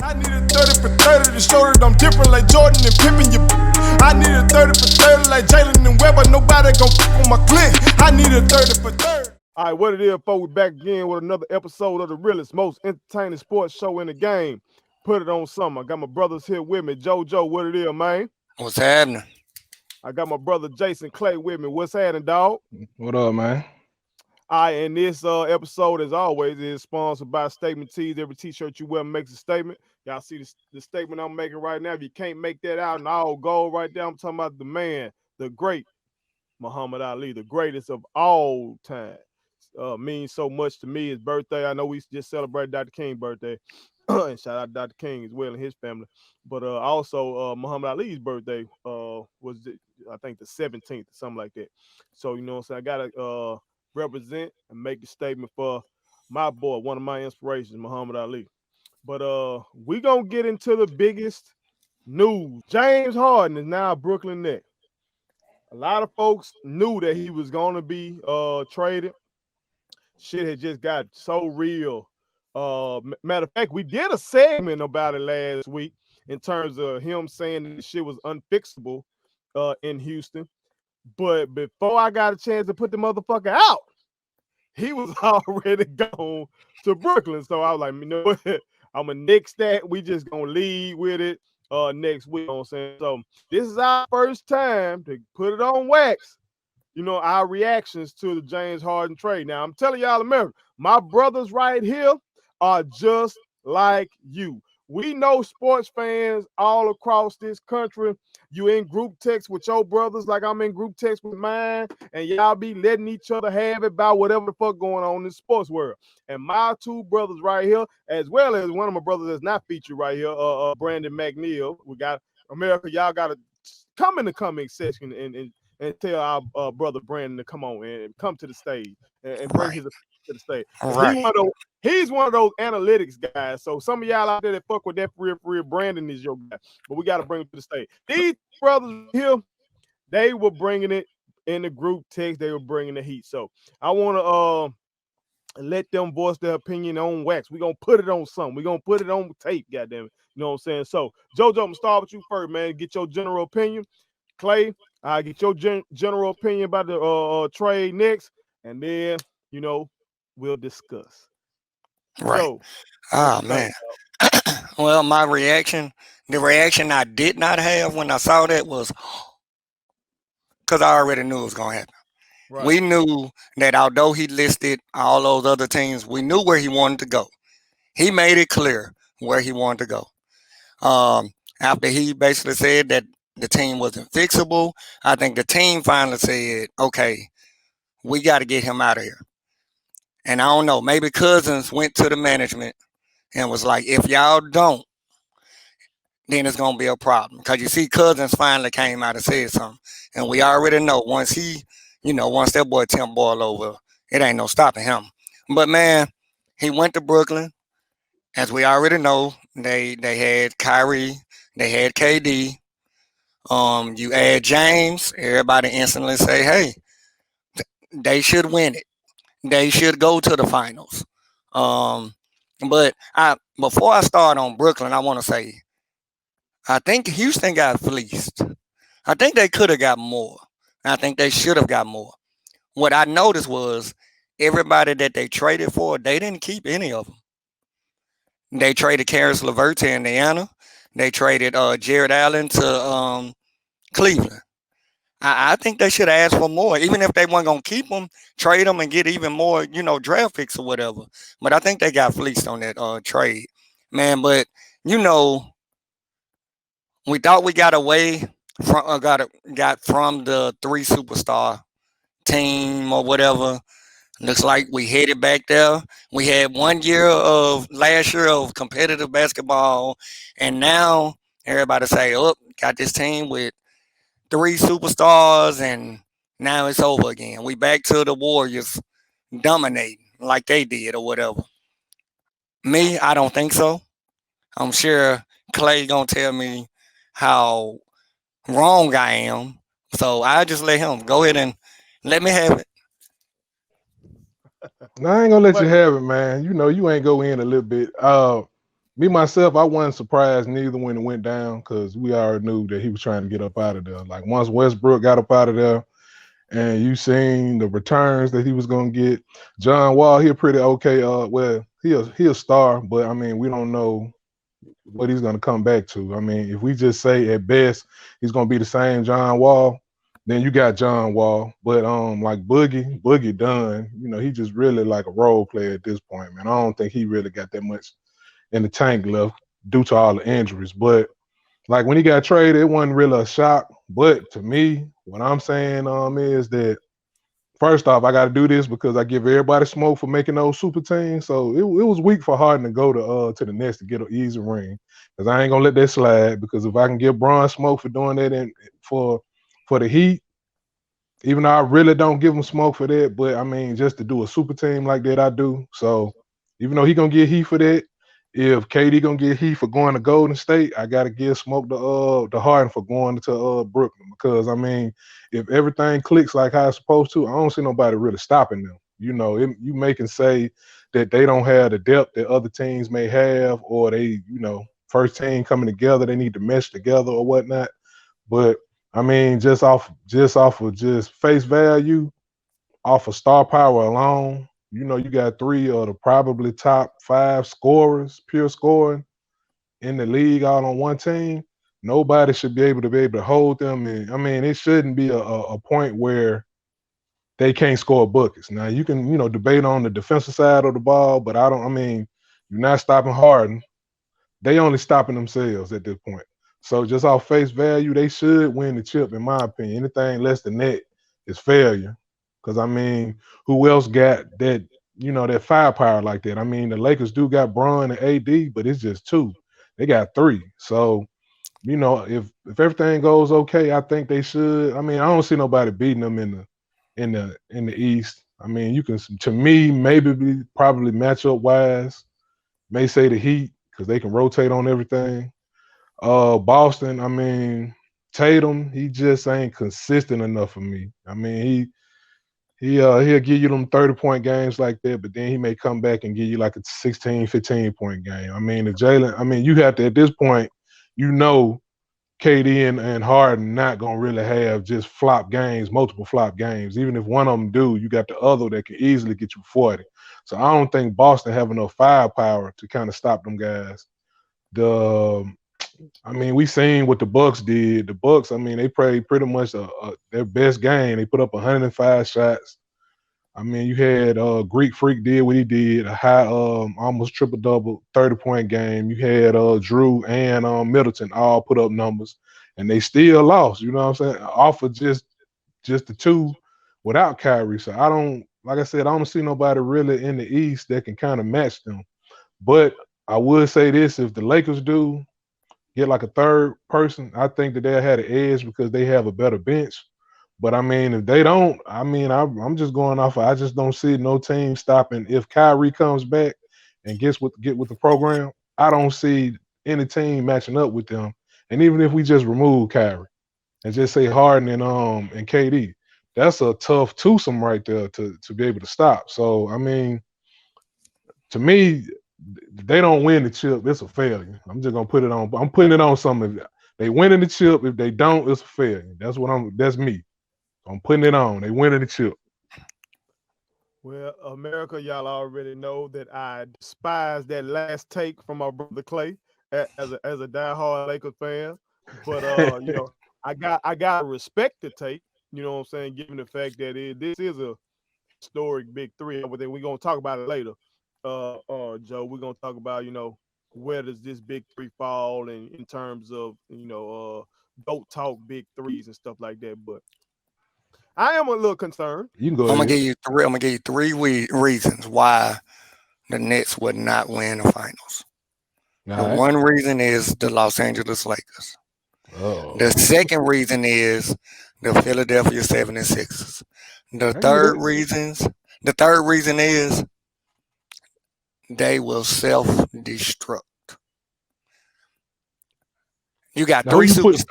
I need a 30 for 30 to show that I'm different like Jordan and Pippen. I need a 30 for 30 like Jalen and Webber. Nobody gon' fuck on my click. I need a 30 for 30. All right, what it is, folks? We back again with another episode of the realest, most entertaining sports show in the game. Put it on something. I got my brothers here with me. JoJo, what it is, man? What's happening? I got my brother Jason Clay with me. What's happening, dog? What up, man? All right, and this episode, as always, is sponsored by Statement Tees. Every t-shirt you wear makes a statement. Y'all see the statement I'm making right now. If you can't make that out in all gold right there, I'm talking about the man, the great Muhammad Ali, the greatest of all time. Means so much to me. His birthday, I know we just celebrated Dr. King's birthday. And shout out to Dr. King as well and his family. But also Muhammad Ali's birthday was, I think, the 17th or something like that. So, you know what I'm saying? I got to represent and make a statement for my boy, one of my inspirations, Muhammad Ali. But we gonna get into the biggest news. James Harden is now a Brooklyn Net. A lot of folks knew that he was gonna be traded. Shit had just got so real. Matter of fact, we did a segment about it last week in terms of him saying that shit was unfixable in Houston. But before I got a chance to put the motherfucker out, he was already gone to Brooklyn. So I was like, you know what? I'm going to nix that. We just going to lead with it next week. You know what I'm saying? So this is our first time to put it on wax. You know, our reactions to the James Harden trade. Now, I'm telling y'all, America, my brothers right here are just like you. We know sports fans all across this country. You in group text with your brothers like I'm in group text with mine, and y'all be letting each other have it about whatever the fuck going on in the sports world. And my two brothers right here, as well as one of my brothers that's not featured right here, Brandon McNeil. We got America. Y'all got to come in the comment section and tell our brother Brandon to come on and come to the stage and bring his to the stage. Right. He's one of those analytics guys. So some of y'all out there that fuck with that for real, Brandon is your guy. But we got to bring him to the stage. These brothers here, they were bringing it in the group text. They were bringing the heat. So I want to let them voice their opinion on wax. We're going to put it on something. We're going to put it on tape, goddamn it. You know what I'm saying? So, JoJo, I'm going to start with you first, man. Get your general opinion. Clay, I'll get your general opinion about the trade next. And then, you know, we'll discuss. Right. So, man. Well, the reaction I did not have when I saw that was because I already knew it was going to happen. Right. We knew that although he listed all those other teams, we knew where he wanted to go. He made it clear where he wanted to go. After he basically said that the team wasn't fixable, I think the team finally said, okay, we got to get him out of here. And I don't know, maybe Cousins went to the management and was like, if y'all don't, then it's going to be a problem. Because you see, Cousins finally came out and said something. And we already know once that boy Tim boil over, it ain't no stopping him. But, man, he went to Brooklyn. As we already know, they had Kyrie, they had KD. You add James, everybody instantly say, hey, they should win it. They should go to the finals. But before I start on Brooklyn, I want to say, I think Houston got fleeced. I think they could have got more. I think they should have got more. What I noticed was everybody that they traded for, they didn't keep any of them. They traded Karis LeVert to Indiana. They traded Jared Allen to Cleveland. I think they should have asked for more. Even if they weren't going to keep them, trade them and get even more, draft picks or whatever. But I think they got fleeced on that trade. Man, but, we thought we got away from got from the 3 superstar team or whatever. Looks like we headed back there. We had last year of competitive basketball, and now everybody say, oh, got this team with 3 superstars, and now it's over again. We back to the Warriors dominating like they did or whatever. Me, I don't think so. I'm sure Clay gonna tell me how wrong I am. So I just let him go ahead and let me have it. No, I ain't gonna let you have it, man. You know, you ain't go in a little bit. me myself, I wasn't surprised neither when it went down because we already knew that he was trying to get up out of there. Like once Westbrook got up out of there, and you seen the returns that he was gonna get. John Wall, he a pretty okay. Well, he a star, but I mean, we don't know what he's gonna come back to. I mean, if we just say at best he's gonna be the same John Wall, then you got John Wall. But like Boogie done. You know, he just really like a role player at this point, man. I don't think he really got that much in the tank left due to all the injuries. But like when he got traded, it wasn't really a shock. But to me, what I'm saying is that first off, I got to do this because I give everybody smoke for making those super teams. So it was weak for Harden to go to the Nets to get an easy ring because I ain't gonna let that slide. Because if I can give Braun smoke for doing that and for the Heat, even though I really don't give him smoke for that, but I mean just to do a super team like that, I do. So even though he gonna get heat for that, if KD gonna get heat for going to Golden State, I gotta give smoke to Harden for going to Brooklyn because I mean if everything clicks like how it's supposed to, I don't see nobody really stopping them. You know, you can say that they don't have the depth that other teams may have, or they, you know, first team coming together, they need to mesh together or whatnot. But I mean, just off of just face value, off of star power alone, you know, you got three of the probably top five scorers, pure scoring in the league all on one team. Nobody should be able to hold them. And I mean, it shouldn't be a point where they can't score buckets. Now you can, you know, debate on the defensive side of the ball, but I mean, you're not stopping Harden. They only stopping themselves at this point. So just off face value, they should win the chip, in my opinion. Anything less than that is failure. Because I mean, who else got that, you know, that firepower like that? I mean, the Lakers do got Braun and AD, but it's just two. They got three. So, you know, if everything goes okay, I think they should. I mean, I don't see nobody beating them in the East. I mean, you can, to me, maybe be probably matchup wise, may say the Heat because they can rotate on everything. Boston, I mean, Tatum, he just ain't consistent enough for me. I mean, he'll give you them 30-point games like that, but then he may come back and give you like a 16, 15-point game. I mean, if Jalen, I mean, you have to at this point, you know, KD and Harden not gonna really have just flop games, multiple flop games. Even if one of them do, you got the other that can easily get you 40. So I don't think Boston have enough firepower to kind of stop them guys. The I mean, we seen what the Bucks did. The Bucks, I mean, they played pretty much their best game. They put up 105 shots. I mean, you had Greek Freak did what he did, a high almost triple double, 30-point game. You had Drew and Middleton all put up numbers, and they still lost. You know what I'm saying? Off of just the two without Kyrie. So I don't, like I said, I don't see nobody really in the East that can kind of match them. But I would say this: if the Lakers do get like a third person, I think that they'll have the edge because they have a better bench. But I mean, if they don't, I mean, I'm just going off. I just don't see no team stopping. If Kyrie comes back and get with the program, I don't see any team matching up with them. And even if we just remove Kyrie and just say Harden and KD, that's a tough twosome right there to be able to stop. So I mean, to me, they don't win the chip, it's a failure. I'm just gonna put it on. I'm putting it on something. If they winning the chip, if they don't, it's a failure. That's me. I'm putting it on. They winning the chip. Well, America, y'all already know that I despise that last take from my brother Clay as a diehard Lakers fan. But you know, I got to respect the take. You know what I'm saying? Given the fact that this is a historic big three, everything we're gonna talk about it later. Joe, we're gonna talk about, you know, where does this big three fall in terms of, you know, don't talk big threes and stuff like that. But I am a little concerned. You can go I'm gonna ahead. give you three. I'm gonna give you three reasons why the Nets would not win the finals. All The right. one reason is the Los Angeles Lakers. The Oh, second reason is the Philadelphia 76ers. The I get third it. reasons the third reason is they will self-destruct. You got Now who three you put? superstars.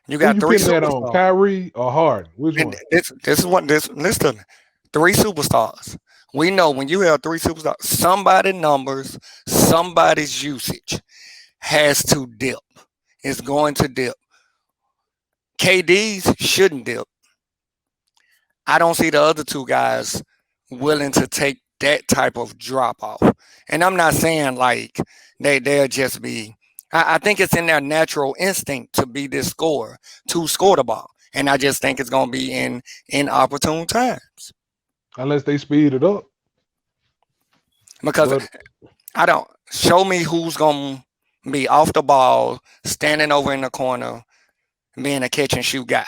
You Who got you three putting that on? superstars. Kyrie or Harden? Which And one? this is what this listen. Three superstars. We know when you have three superstars, somebody numbers, somebody's usage. has to dip. It's going to dip. KD's shouldn't dip. I don't see the other two guys willing to take that type of drop off. And I'm not saying like they'll just be. I think it's in their natural instinct to be this scorer, to score the ball, and I just think it's gonna be in opportune times unless they speed it up. because But I don't show me who's gonna be off the ball, standing over in the corner, being a catch and shoot guy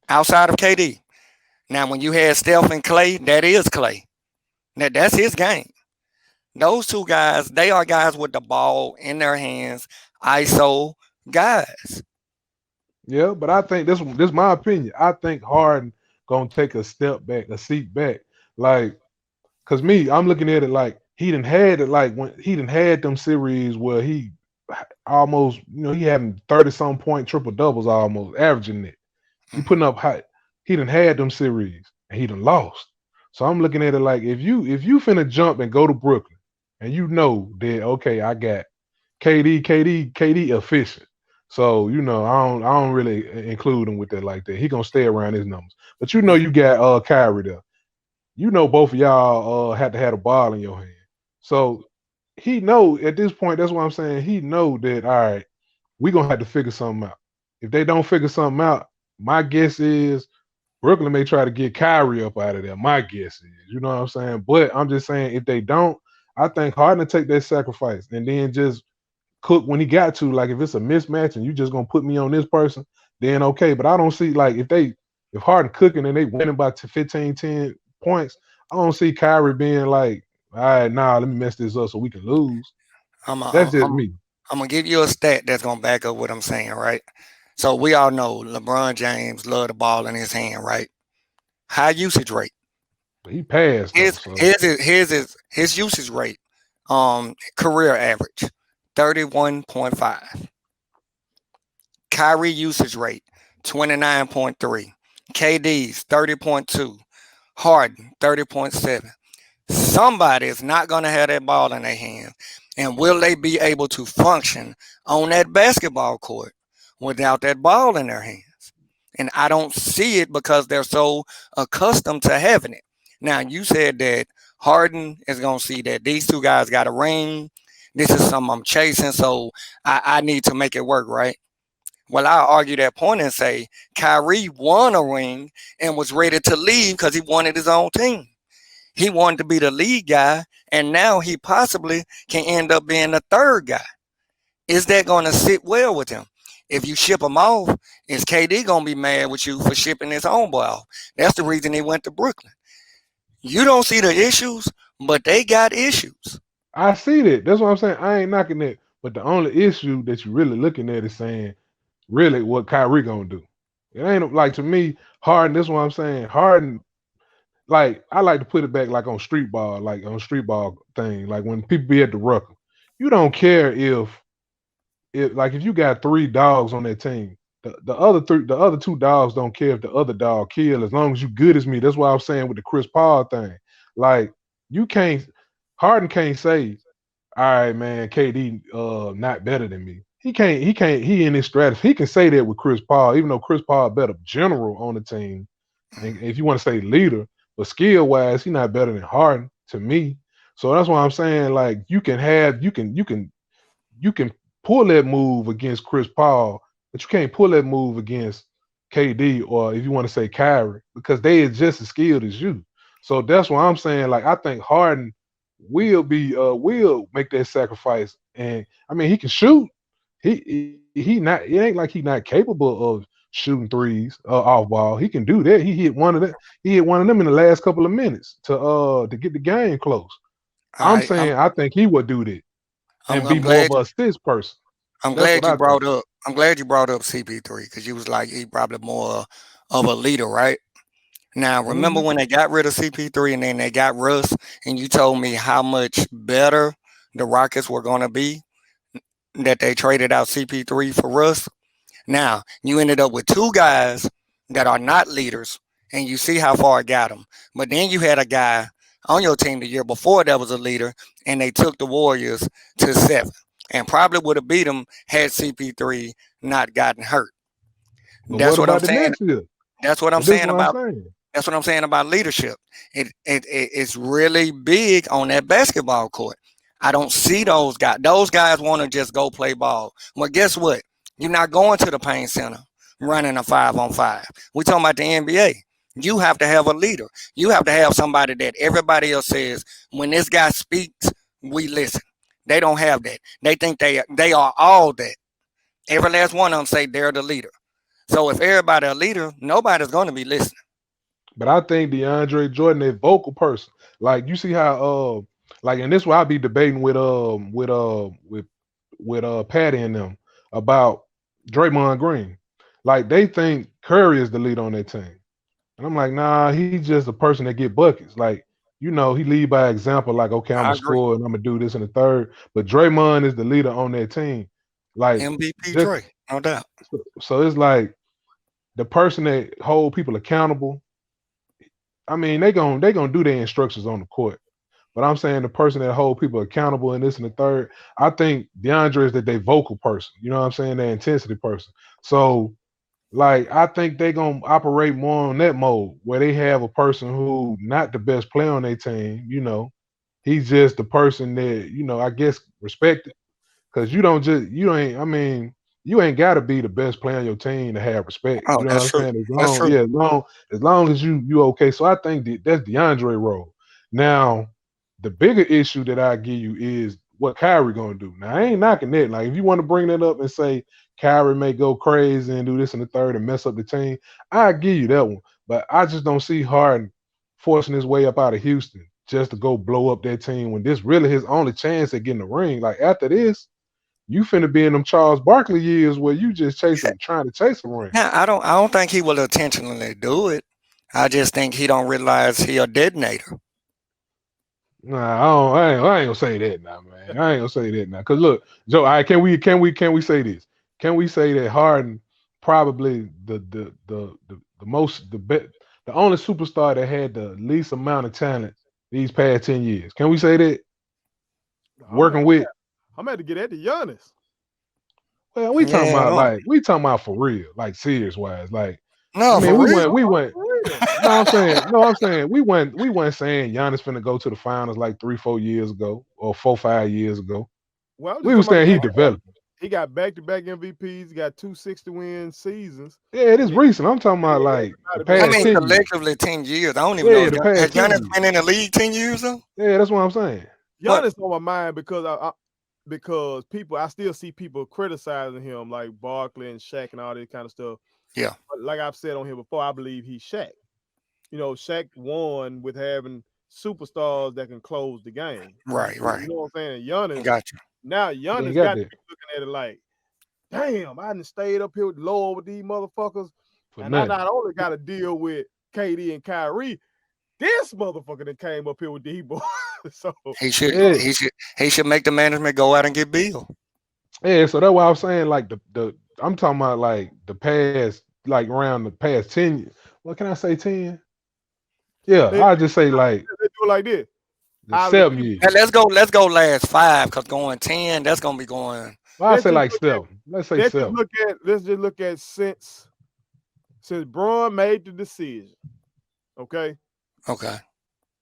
outside of KD. Now, when you had Steph and Clay, that is Clay. That's his game. Those two guys, they are guys with the ball in their hands, ISO guys. yeah, but I think this my opinion. I think Harden gonna take a step back, a seat back. Like, cause me, I'm looking at it like he didn't had it like when he didn't had them series where he almost, he having 30 some point triple doubles almost, averaging it. He putting up high. He done had them series and he done lost. So I'm looking at it like if you finna jump and go to Brooklyn and you know that okay, I got KD efficient. So I don't really include him with that like that. He gonna stay around his numbers. But you got Kyrie there. Both of y'all had to have a ball in your hand. So he know at this point, that's what I'm saying. He know that all right, we gonna have to figure something out. If they don't figure something out, my guess is Brooklyn may try to get Kyrie up out of there. My guess is, you know what I'm saying? But I'm just saying, if they don't, I think Harden to take that sacrifice and then just cook when he got to. Like if it's a mismatch and you just gonna put me on this person, then okay. But I don't see like if Harden cooking and they winning by 15, 10 points, I don't see Kyrie being like, all right, nah, let me mess this up so we can lose. I'm That's a, just I'm me. I'm gonna give you a stat that's gonna back up what I'm saying, right? So we all know LeBron James love the ball in his hand, right? High usage rate. But he passed though, so His usage rate, career average, 31.5. Kyrie usage rate, 29.3. KD's 30.2. Harden, 30.7. Somebody is not going to have that ball in their hands. And will they be able to function on that basketball court without that ball in their hands? And I don't see it because they're so accustomed to having it. Now, you said that Harden is going to see that these two guys got a ring. This is something I'm chasing, so I need to make it work, right? Well, I'll argue that point and say Kyrie won a ring and was ready to leave because he wanted his own team. He wanted to be the lead guy, and now he possibly can end up being the third guy. Is that going to sit well with him? If you ship him off, is KD going to be mad with you for shipping his homeboy off? That's the reason he went to Brooklyn. You don't see the issues, but they got issues. I see that. That's what I'm saying. I ain't knocking that. But the only issue that you're really looking at is saying, really, what Kyrie gonna do? It ain't like to me, Harden. That's what I'm saying. Harden, like I like to put it back like on street ball, like on street ball thing. Like when people be at the rucker, you don't care if like if you got three dogs on that team, the other two dogs don't care if the other dog kill as long as you good as me. That's why I'm saying with the Chris Paul thing. Like you can't Harden can't say, all right, man, KD not better than me. He in his strategy. He can say that with Chris Paul, even though Chris Paul better general on the team. And if you want to say leader, but skill wise, he not better than Harden to me. So that's why I'm saying like you can pull that move against Chris Paul, but you can't pull that move against KD or if you want to say Kyrie because they are just as skilled as you. So that's why I'm saying like I think Harden will make that sacrifice, and I mean he can shoot. He not it ain't like he not capable of shooting threes off ball. He can do that. He hit one of them. He hit one of them in the last couple of minutes to get the game close. All I'm right, saying I think he would do that and I'm be more of glad a assist person. I'm That's what glad you I think. brought up. I'm glad you brought up CP3 because you was like he probably more of a leader, right? Now, remember Hmm. when they got rid of CP3 and then they got Russ, and you told me how much better the Rockets were going to be that they traded out CP3 for Russ? Now, you ended up with two guys that are not leaders, and you see how far it got them. But then you had a guy on your team the year before that was a leader, and they took the Warriors to 7. and probably would have beat him had CP3 not gotten hurt. But what That's what I'm about the saying. next year? That's what I'm But this is saying what I'm about. saying. That's what I'm saying about leadership. It's really big on that basketball court. I don't see those guys. Those guys want to just go play ball. Well, guess what? You're not going to the paint center running a 5-on-5. We talking about the NBA. You have to have a leader. You have to have somebody that everybody else says when this guy speaks, we listen. They don't have that. They think they are all that. Every last one of them say they're the leader. So if everybody a leader, nobody's going to be listening. But I think DeAndre Jordan is vocal person. Like you see how like and this why I be debating with Patty and them about Draymond Green. Like they think Curry is the leader on their team. And I'm like, nah, he's just a person that get buckets. Like, he lead by example, like, okay, I'm I gonna agree. score and I'm gonna do this in the third. But Draymond is the leader on their team. Like MVP just Dre, no doubt. so it's like the person that hold people accountable. I mean, they gonna do their instructions on the court. But I'm saying the person that hold people accountable in this and the third, I think DeAndre is that they vocal person. You know what I'm saying? Their intensity person. So like I think they gonna operate more on that mode where they have a person who not the best player on their team. He's just the person that I guess respected because you ain't. I mean, you ain't got to be the best player on your team to have respect. Oh, You know that's what I'm true. saying? That's true. As long as you okay. So I think that's DeAndre role. Now, the bigger issue that I give you is what Kyrie gonna do. Now I ain't knocking that. Like if you want to bring that up and say Kyrie may go crazy and do this in the third and mess up the team, I give you that one. But I just don't see Harden forcing his way up out of Houston just to go blow up that team when this really his only chance at getting the ring. Like after this, you finna be in them Charles Barkley years where you just trying to chase a ring. Yeah, I don't think he will intentionally do it. I just think he don't realize he a detonator. Nah, I ain't gonna say that now, man. I ain't gonna say that now. Cause look, Joe, all right, can we say this? Can we say that Harden probably the only superstar that had the least amount of talent these past 10 years? Can we say that? I'm Working at, with I'm at to get at the Giannis. well, Yeah, we talking about for real, like serious wise. Like, I no, mean, for real. we went. For real. No, I'm saying we went saying Giannis finna go to the finals like 3-4 years ago or 4-5 years ago. Well, I'm just We were talking about saying he developed. he got back-to-back MVPs. He got 260-win seasons. Yeah, it is And recent. I'm talking about like the everybody I been past mean, talking. 10 years. collectively 10 years. I don't even know Yeah, if the past has 10 Giannis years. been in the league 10 years though. Yeah, that's what I'm saying. But Giannis on my mind because because I still see people criticizing him like Barkley and Shaq and all this kind of stuff. yeah, But like I've said on here before, I believe he's Shaq. Shaq won with having superstars that can close the game. right, You right. know what I'm saying? Giannis Gotcha. now He ain't Giannis got got that people looking at it like, damn, I done stayed up here with low with these motherfuckers, for and I nothing. not only got to deal with KD and Kyrie, this motherfucker that came up here with D boy. So He should you know, Yeah, he should he should make the management go out and get Bill. yeah. So that's why I'm saying like the I'm talking about like the past like around the past 10. What can I say 10? Yeah, they, I just say like they do it like this. the Out of the 7 years. people, And let's go last five because going 10, that's gonna be going. Well, I let's say just like look at 7. Let's say 7. let's just look at since Braun made the decision. Okay, Okay.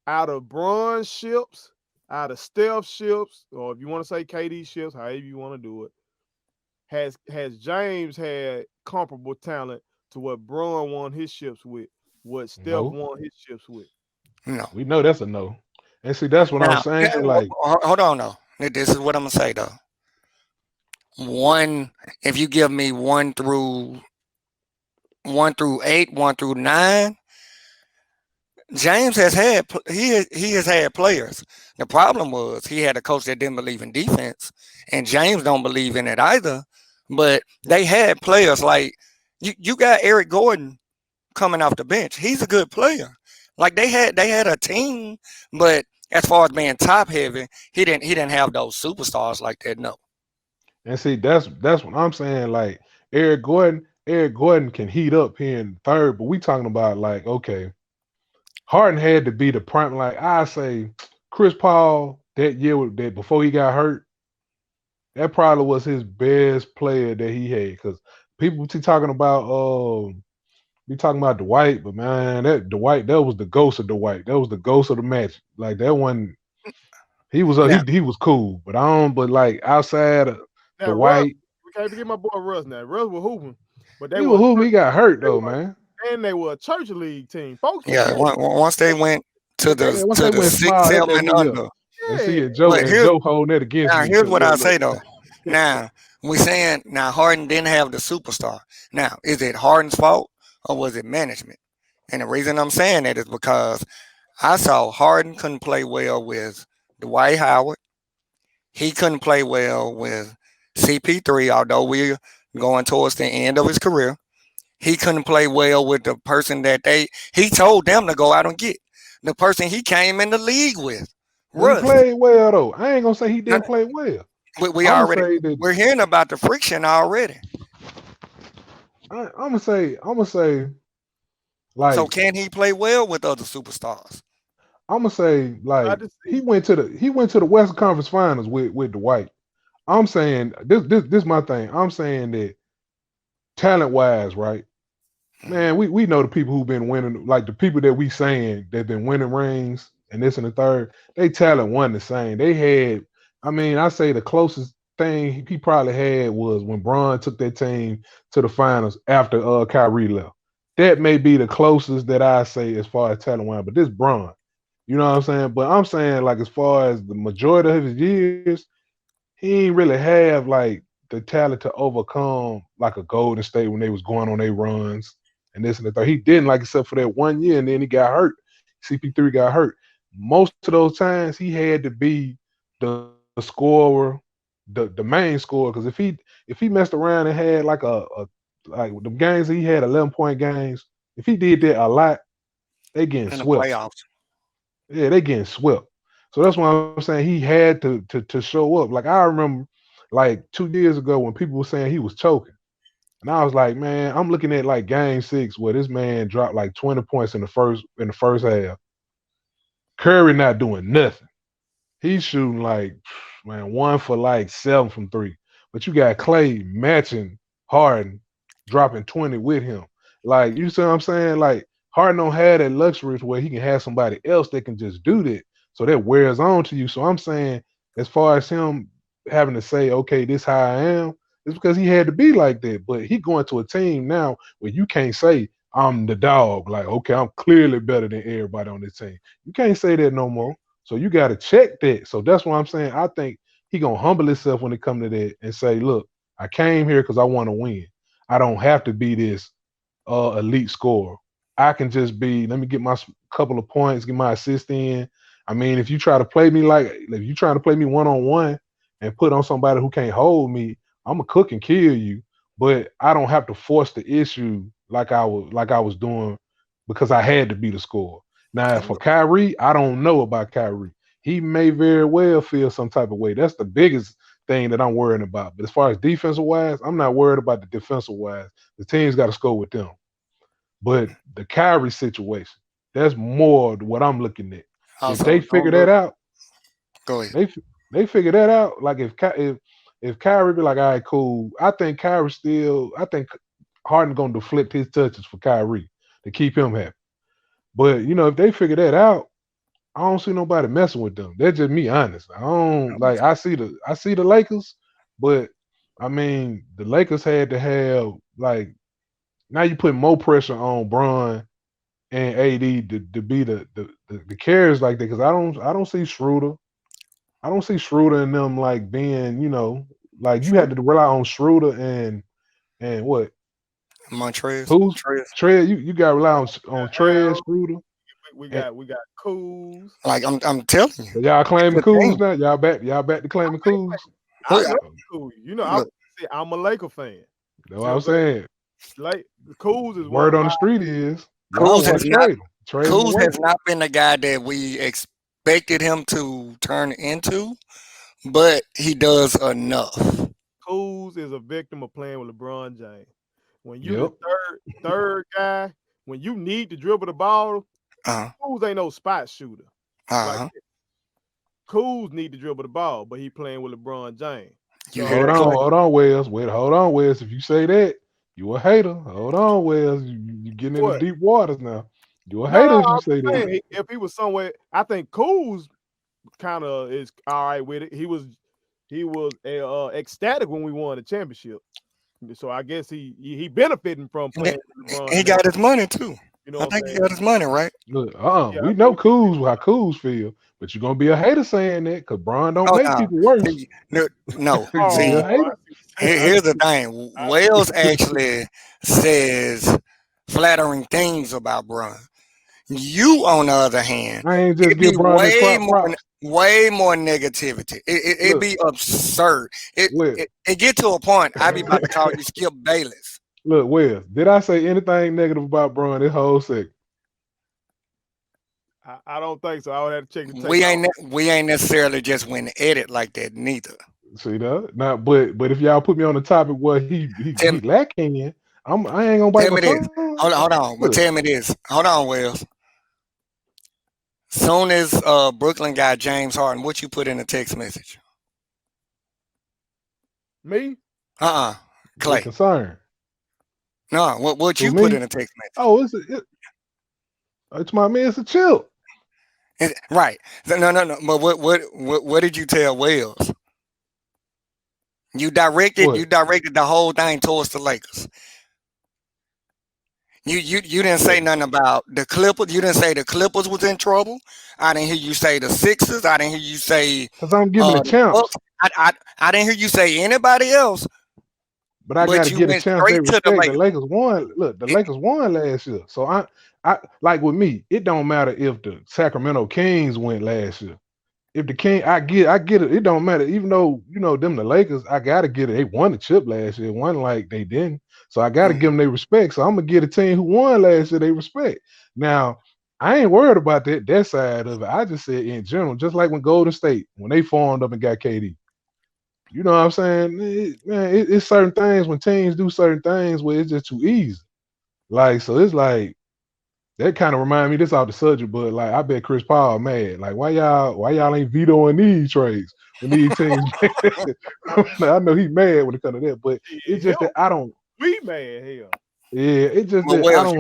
out of Braun ships, out of Steph ships, or if you want to say KD ships, however you want to do it, has James had comparable talent to what Braun won his ships with, what Steph No, won his ships with? No. we know that's a no. And see, that's what I'm Now, saying. Like, hold on though. This is what I'm gonna say though. One, if you give me one through eight, 1 through 9, James he has had players. The problem was he had a coach that didn't believe in defense, and James don't believe in it either. But they had players like you got Eric Gordon coming off the bench. He's a good player. Like they had a team, but as far as being top heavy, he didn't have those superstars like that. No. and see, that's what I'm saying. Like Eric Gordon can heat up here in third, but we talking about like, okay, Harden had to be the prime. Like I say, Chris Paul that year that before he got hurt, That probably was his best player that he had. Because people be talking about Dwight, but man, that Dwight, that was the ghost of Dwight. That was the ghost of the match. Like that one, Now, he was cool, but I don't. But like outside of Now Russ, Dwight, we can't forget my boy Russ. Now Russ was hooping, but he was who he got hurt though, man. they were a church league team. Folks yeah, forget. once they went to They, the Yeah, once to they the went six, small, that 7 messed and me up. under. And yeah, see it, Joe But and Joe holding that against me here's too. what I Look, say though. Now we saying now Harden didn't have the superstar. Now is it Harden's fault or was it management? And the reason I'm saying that is because I saw Harden couldn't play well with Dwight Howard. He couldn't play well with CP3, although we're going towards the end of his career. He couldn't play well with the person that he told them to go out and get. The person he came in the league with. but he Russ. played well though. I ain't gonna say he didn't play well. We I'm gonna already say that. we're hearing about the friction already. I'm gonna say So like can he play well with other superstars? I'm gonna say I like just he see. went to the Western Conference Finals with Dwight. I'm saying this my thing. I'm saying that talent wise, right? Mhm. Man, we know the people who've been winning, like the people that we saying they've been winning rings and this and the third. They talent wasn't the same. They had, I mean, I say the closest thing he probably had was when Bron took that team to the finals after Kyrie left. That may be the closest that I say as far as talent wise. But this Bron, you know what I'm saying? But I'm saying like as far as the majority of his years, he ain't really have like the talent to overcome like a Golden State when they was going on their runs and this and the third. He didn't like except for that 1 year, and then he got hurt. CP3 got hurt. Most of those times he had to be the scorer, the main scorer. Because if he messed around and had like a like the games he had 11-point games, if he did that a lot, they getting In the swept. playoffs. Yeah, they getting swept. So that's why I'm saying he had to show up. Like I remember like 2 years ago when people were saying he was choking. And I was like, man, I'm looking at like game 6 where this man dropped like 20 points in the first half. Curry not doing nothing. He's shooting like man, 1 for like 7 from three. But you got Clay matching Harden, dropping 20 with him. Like, you see what I'm saying? Like, Harden don't have that luxury to where he can have somebody else that can just do that. So that wears on to you. So I'm saying, as far as him having to say, okay, this how I am, it's because he had to be like that. But he going to a team now where you can't say, I'm the dog. Like, okay, I'm clearly better than everybody on this team. You can't say that no more. So you got to check that. So that's why I'm saying I think he gonna humble himself when it come to that and say, look, I came here because I want to win. I don't have to be this elite scorer. I can just be. Let me get my couple of points, get my assist in. I mean, if you try to play me if you trying to play me 1-on-1 and put on somebody who can't hold me, I'm gonna cook and kill you. But I don't have to force the issue like I was doing because I had to be the scorer. Now, And for Kyrie, I don't know about Kyrie. He may very well feel some type of way. That's the biggest thing that I'm worrying about. But as far as defensive wise, I'm not worried about the defensive wise. The team's got to score with them. But the Kyrie situation, that's more what I'm looking at. If they also, figure don't that look. out, Go ahead. they they figure that out. Like if Kyrie be like, all right, cool. I think Harden gonna deflect his touches for Kyrie to keep him happy. But if they figure that out, I don't see nobody messing with them. That's just me honest. I don't like I see the Lakers, but I mean the Lakers had to have like now you put more pressure on Bron and AD to be the carriers like that because I don't see Schroeder. I don't see Schroeder and them like being, like you True. had to rely on Schroeder and what? Montrez. Who's Trez. Trey? You got to rely on Trey Al, Schroeder. we And got we got Cools. Like I'm telling you, so y'all it's claiming a Coos team. now? Y'all back to claiming Coos? I Look, love Cool. look, I'm a Laker fan. That's what I'm So, but saying. like Cools is one Word of on my the street is y'all Kuz want to has not trade him. Trade him Kuz away. has not been the guy that we expected him to turn into, but he does enough. Cools is a victim of playing with LeBron James. When you the Yep. third guy, when you need to dribble the ball, Uh Cools ain't no spot shooter. Like huh. Cools need to dribble the ball, but he playing with LeBron James. You hear Hold that, on, Clay? hold on, Wells. Wait, hold on, Wells. If you say that, you a hater. Hold on, Wells. You getting into What? deep waters now. You a No, hater no. if you I'm say just that. saying if he was somewhere, I think Kuz kind of is all right with it. He was ecstatic when we won the championship. So I guess he benefiting from And playing with LeBron. he And that, got his money too. you know I what I'm think he saying? got his money, right? Look, Yeah, I we know think. How Coos feel, but you're gonna be a hater saying that because Braun don't Oh make no. people worse. See, no, no. You're gonna be See, a Oh, hater. here's the thing. I see. Wales actually says flattering things about Bron. You, on the other hand, I ain't just it be give Braun his props. way more negativity. It Look, be absurd. Will. It get to a point I be about to call you Skip Bayless. Look, Will. Did I say anything negative about Braun this whole segment? I don't think so. I would have to check the tape out. We ain't necessarily just went to edit like that neither. See that? Now, but if y'all put me on the topic where he Tell, lacking, I ain't gonna bite tell my me this. tongue. Hold on. But Look, tell me this. Hold on, Wells. Soon as Brooklyn got James Harden, what you put in a text message? Me? Uh-uh. we Clay. concerned. No, what Who you put me? in a text message? Oh, it's my man. It's a chill. Right. No. But what did you tell Wells? You What? directed the whole thing towards the Lakers. You didn't say What? nothing about the Clippers. You didn't say the Clippers was in trouble. I didn't hear you say the Sixers. I didn't hear you say Because I'm giving the the champs. Bucks. I didn't hear you say anybody else. But I got But to you get a went chance they straight to the respect. The Lakers. Lakers won. Look, the It- Lakers won last year. So I like with me, it don't matter if the Sacramento Kings went last year. If the King, I get it. It don't matter. Even though them the Lakers, I gotta get it. They won the chip last year. One like they didn't. So I gotta give Mhm. them their respect. So I'm gonna get a team who won last year they respect. Now I ain't worried about that side of it. I just said in general, just like when Golden State when they formed up and got KD. You know what I'm saying? It's certain things when teams do certain things where it's just too easy. Like, so it's like that kind of remind me this off the subject, but like I bet Chris Paul mad. Like, why y'all ain't vetoing these trades when these teams I know he mad when it comes to that, but Shit, it's just hell, that I don't we mad hell. yeah, it's just Well, that I Wells, don't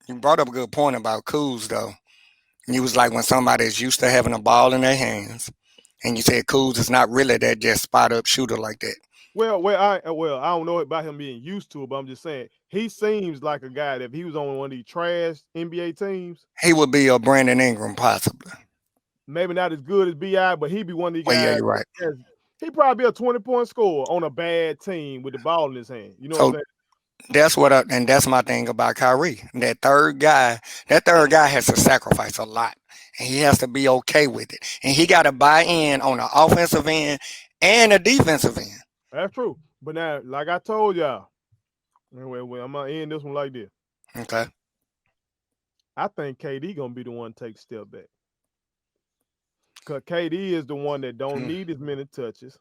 you brought up a good point about Kuz though. You was like when somebody is used to having a ball in their hands, and you said Kuz is not really that just spot up shooter like that. I don't know about him being used to it, but I'm just saying he seems like a guy that if he was on one of these trash NBA teams, He would be a Brandon Ingram possibly. maybe not as good as Bi, but he'd be one of these Well, yeah, guys. you're right. He'd probably be a 20-point scorer on a bad team with the ball in his hand. You know what I'm So saying? and that's my thing about Kyrie. That third guy has to sacrifice a lot, and he has to be okay with it, and he got to buy in on the offensive end and the defensive end. That's true. But now, like I told y'all, well, I'm gonna end this one like this. Okay. I think KD gonna be the one to take a step back. Cause KD is the one that don't Mm. need as many touches.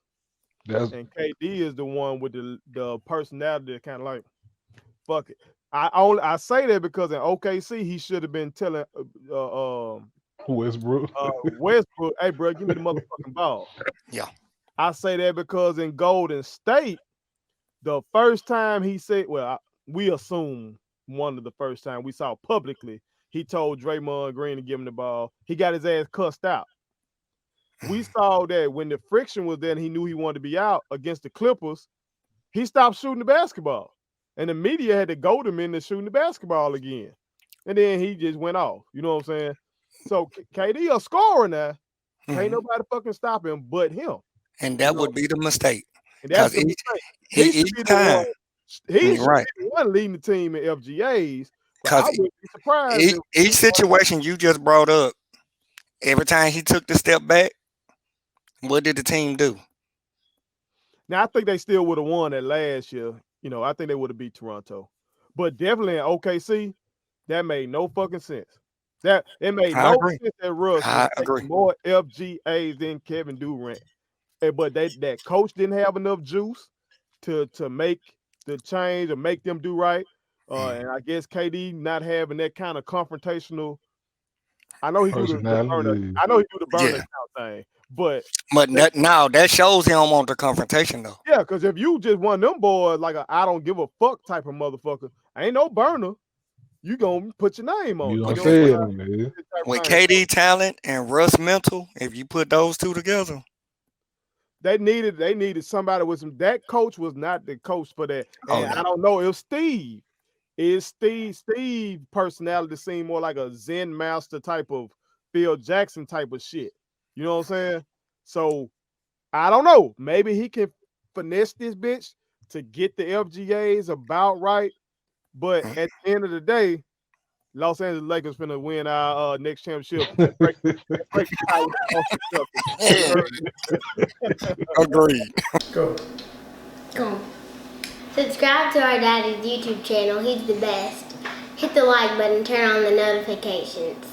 that's And KD is the one with the personality that kind of like, fuck it. I say that because in OKC he should have been telling Westbrook. Westbrook, hey bro, give me the motherfucking ball. Yeah. I say that because in Golden State, the first time he said, we assume one of the first time we saw publicly, he told Draymond Green to give him the ball. He got his ass cussed out. We saw that when the friction was there and he knew he wanted to be out against the Clippers, he stopped shooting the basketball. And the media had to goad him into shooting the basketball again. And then he just went off. You know what I'm saying? So KD a scorer now. Can't nobody fucking stop him but him. And that would be the mistake. And that's Because the mistake. He should be the time, one. He you're should right. be the one leading the team in FGAs. But I Because wouldn't be surprised each if situation you just brought up, every time he took the step back, what did the team do? now I think they still would have won that last year. You know, I think they would have beat Toronto. But definitely in OKC, that made no fucking sense. That it made I no agree. sense that Russ was I agree. taking more FGAs than Kevin Durant. But that coach didn't have enough juice to make the change or make them do right. And I guess KD not having that kind of confrontational. I know he do the burner. Personality. I know he do the burner Yeah. account thing, But now that shows he don't want the confrontation though. Yeah, because if you just one of them boys like a I don't give a fuck type of motherfucker, ain't no burner. You gonna put your name on You it. gonna say it, man. With KD talent and Russ mental, if you put those two together, they needed somebody with some. That coach was not the coach for that. And I don't know if Steve personality seemed more like a Zen master type of Phil Jackson type of shit. You know what I'm saying? So I don't know. Maybe he can finesse this bitch to get the FGAs about right. But at the end of the day, Los Angeles Lakers finna win our next championship. Agreed. Go. Subscribe to our daddy's YouTube channel. He's the best. Hit the like button, turn on the notifications.